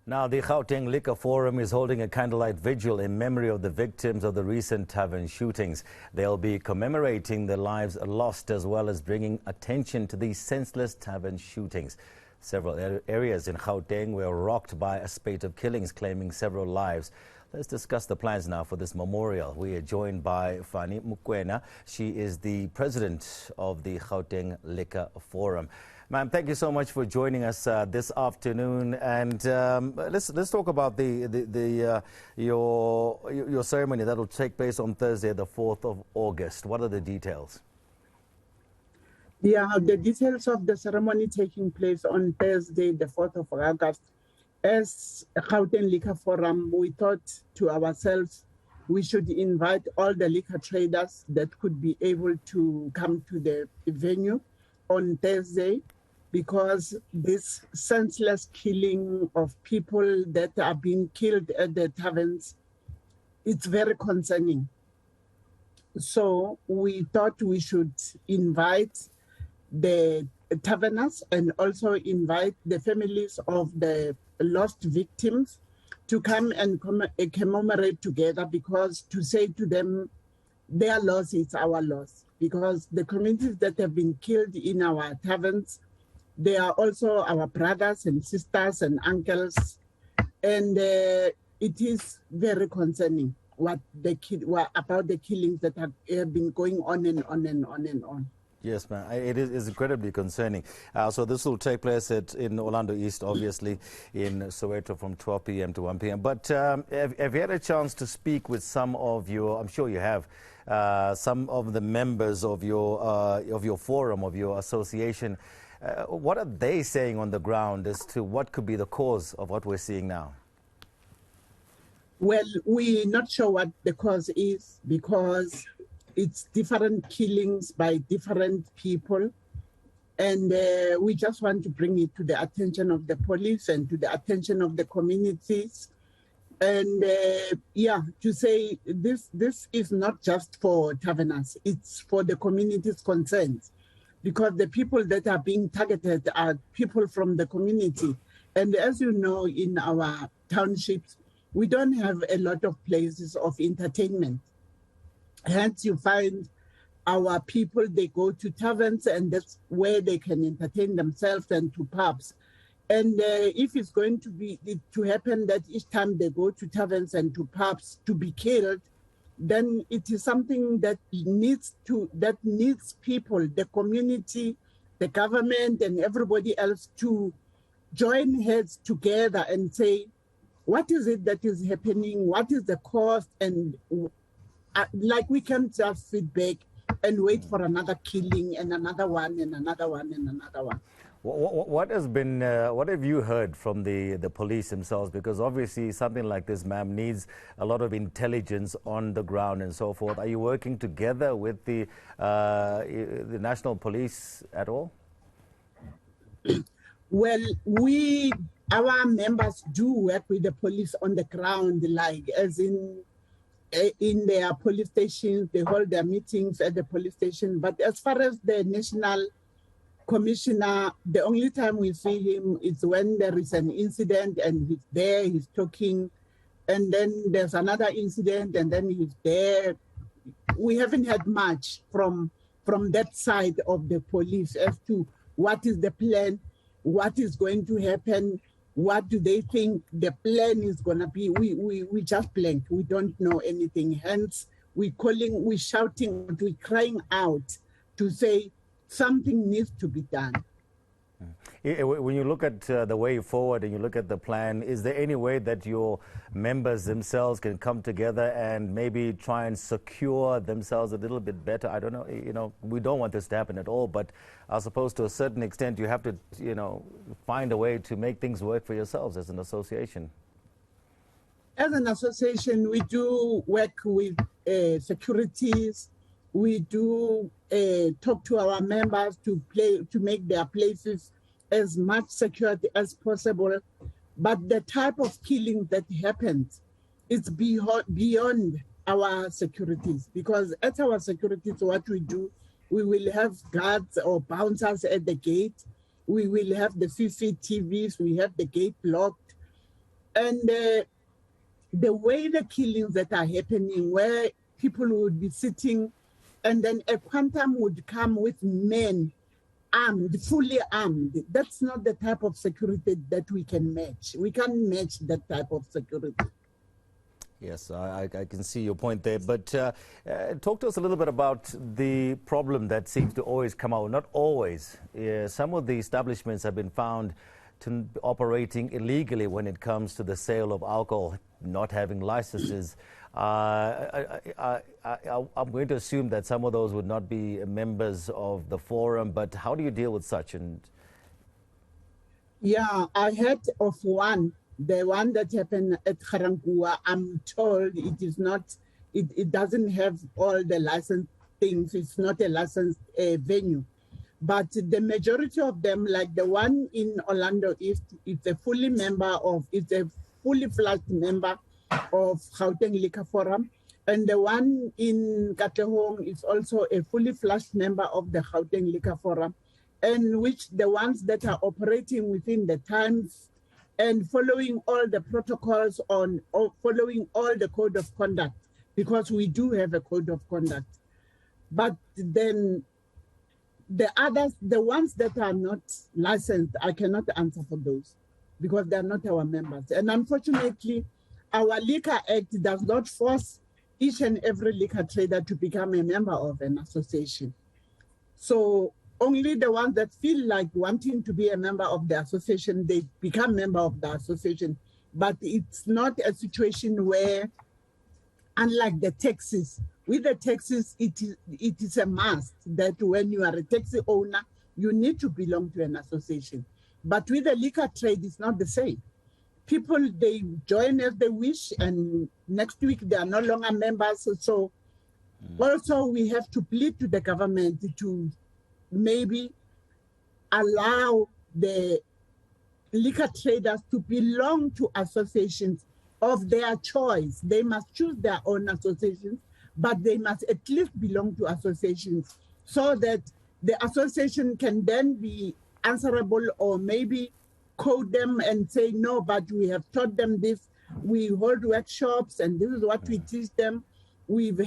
Now, the Gauteng Liquor Forum is holding a candlelight vigil in memory of the victims of the recent tavern shootings. They'll be commemorating the lives lost as well as bringing attention to these senseless tavern shootings. Several areas in Gauteng were rocked by a spate of killings, claiming several lives. Let's discuss the plans now for this memorial. We are joined by Fani Mukwena. She is the president of the Gauteng Liquor Forum. Ma'am, thank you so much for joining us this afternoon. And let's talk about your ceremony that will take place on Thursday, the 4th of August. What are the details? Yeah, the details of the ceremony taking place on Thursday, the 4th of August. As a Gauteng Liquor Forum, we thought to ourselves we should invite all the liquor traders that could be able to come to the venue on Thursday, because this senseless killing of people that are being killed at the taverns, it's very concerning. So we thought we should invite the taverners and also invite the families of the lost victims to come and commemorate together, because to say to them, their loss is our loss, because the communities that have been killed in our taverns, they are also our brothers and sisters and uncles, and it is very concerning about the killings that have been going on and on and on and on. Yes, ma'am. It is incredibly concerning. So this will take place in Orlando East, obviously, in Soweto from 12 p.m. to 1 p.m. But have you had a chance to speak with some of your, I'm sure you have, some of the members of your forum, of your association? What are they saying on the ground as to what could be the cause of what we're seeing now? Well, we're not sure what the cause is, because it's different killings by different people. And we just want to bring it to the attention of the police and to the attention of the communities. And to say this is not just for taverners, it's for the communities concerned, because the people that are being targeted are people from the community. And as you know, in our townships, we don't have a lot of places of entertainment. Hence, you find our people, they go to taverns, and that's where they can entertain themselves, and to pubs. And if it's going to happen that each time they go to taverns and to pubs to be killed, then it is something that needs people, the community, the government, and everybody else to join heads together and say, what is it that is happening? What is the cost? And like, we can't just sit back and wait for another killing and another one and another one and another one. What have you heard from the police themselves? Because obviously something like this, ma'am, needs a lot of intelligence on the ground and so forth. Are you working together with the national police at all? Well, our members do work with the police on the ground, like as in their police stations. They hold their meetings at the police station. But as far as the national commissioner, the only time we see him is when there is an incident and he's there, he's talking, and then there's another incident and then he's there. We haven't had much from that side of the police as to what is the plan, what is going to happen, what do they think the plan is going to be. We just blank. We don't know anything. Hence, we're shouting, we're crying out to say something needs to be done. When you look at the way forward and you look at the plan, is there any way that your members themselves can come together and maybe try and secure themselves a little bit better? I don't know, we don't want this to happen at all, but I suppose to a certain extent you have to, find a way to make things work for yourselves as an association. As an association, we do work with securities. We do talk to our members to make their places as much secured as possible. But the type of killing that happens is beyond our securities, because at our securities, what we do, we will have guards or bouncers at the gate. We will have the CCTVs. We have the gate locked. And the way the killings that are happening, where people would be sitting and then a quantum would come with men armed, fully armed. That's not the type of security that we can match. We can't match that type of security. Yes, I can see your point there. But talk to us a little bit about the problem that seems to always come out. Not always. Some of the establishments have been found to operating illegally when it comes to the sale of alcohol, not having licenses. I'm going to assume that some of those would not be members of the forum, but how do you deal with such? Yeah, I heard of one, the one that happened at Garangua. I'm told it is not, it doesn't have all the license things. It's not a licensed venue. But the majority of them, like the one in Orlando East, it's a fully fledged member of Gauteng Liquor Forum. And the one in Gauteng is also a fully fledged member of the Gauteng Liquor Forum, and which the ones that are operating within the times and following all the protocols following all the code of conduct, because we do have a code of conduct. But then the others, the ones that are not licensed, I cannot answer for those because they are not our members. And unfortunately, our Liquor Act does not force each and every liquor trader to become a member of an association. So only the ones that feel like wanting to be a member of the association, they become member of the association. But it's not a situation where, unlike the taxis, with the taxis, it is a must that when you are a taxi owner, you need to belong to an association. But with the liquor trade, it's not the same. People, they join as they wish, and next week they are no longer members. So also we have to plead to the government to maybe allow the liquor traders to belong to associations of their choice. They must choose their own associations, but they must at least belong to associations so that the association can then be answerable, or maybe code them and say, no, but we have taught them this. We hold workshops and this is what we teach them. We do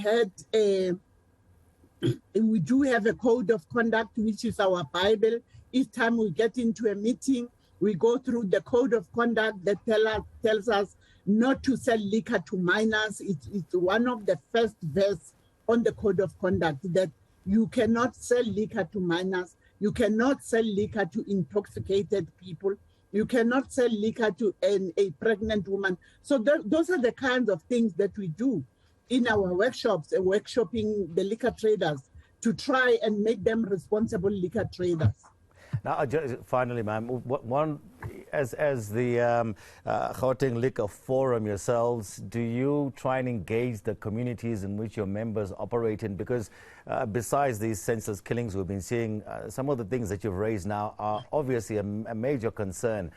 have a code of conduct, which is our Bible. Each time we get into a meeting, we go through the code of conduct that tells us not to sell liquor to minors. It's one of the first verse on the code of conduct that you cannot sell liquor to minors. You cannot sell liquor to intoxicated people. You cannot sell liquor to a pregnant woman. So those are the kinds of things that we do in our workshops, workshopping the liquor traders to try and make them responsible liquor traders. Now, finally, ma'am, one, as the Gauteng Liquor Forum yourselves, do you try and engage the communities in which your members operate in? Because besides these senseless killings we've been seeing, some of the things that you've raised now are obviously a major concern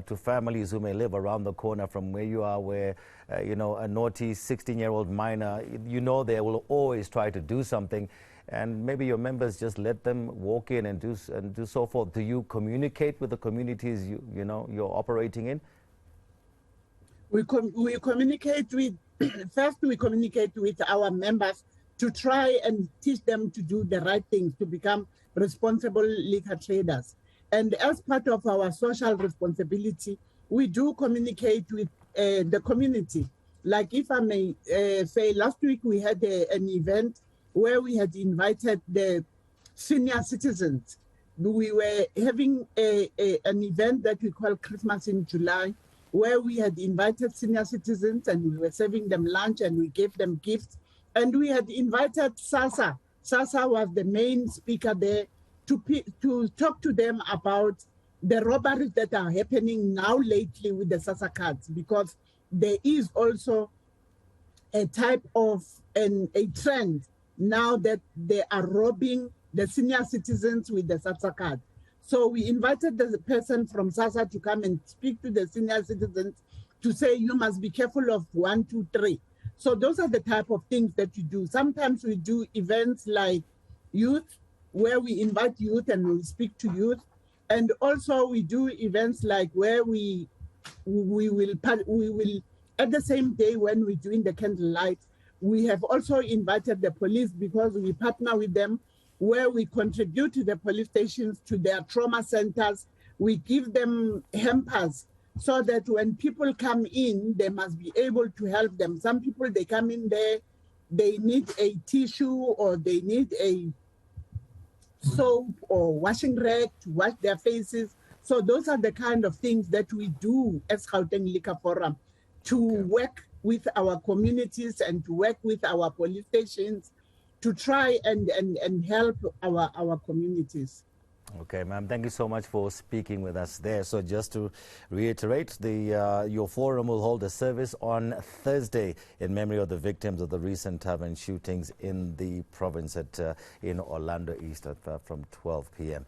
to families who may live around the corner from where you are, where, you know, a naughty 16-year-old minor, you know, they will always try to do something. And maybe your members just let them walk in and do so forth. Do you communicate with the communities you're operating in? We communicate with first we communicate with our members to try and teach them to do the right things, to become responsible liquor traders. And as part of our social responsibility, we do communicate with the community. Like, if I may say, last week we had an event where we had invited the senior citizens. We were having an event that we call Christmas in July, where we had invited senior citizens and we were serving them lunch and we gave them gifts. And we had invited SASA. SASA was the main speaker there to talk to them about the robberies that are happening now lately with the SASA cards, because there is also a type of a trend now that they are robbing the senior citizens with the SASA card. So we invited the person from SASA to come and speak to the senior citizens to say, you must be careful of 1, 2, 3. So those are the type of things that we do. Sometimes we do events like youth, where we invite youth and we speak to youth. And also we do events like where we we will at the same day when we're doing the candlelight, we have also invited the police because we partner with them, where we contribute to the police stations, to their trauma centers. We give them hampers so that when people come in, they must be able to help them. Some people, they come in there, they need a tissue or they need a soap or washing rag to wash their faces. So those are the kind of things that we do as Gauteng Liquor Forum, to work with our communities and to work with our police stations to try and help our communities. Okay, ma'am, thank you so much for speaking with us there. So just to reiterate, your forum will hold a service on Thursday in memory of the victims of the recent tavern shootings in the province in Orlando East from 12 p.m.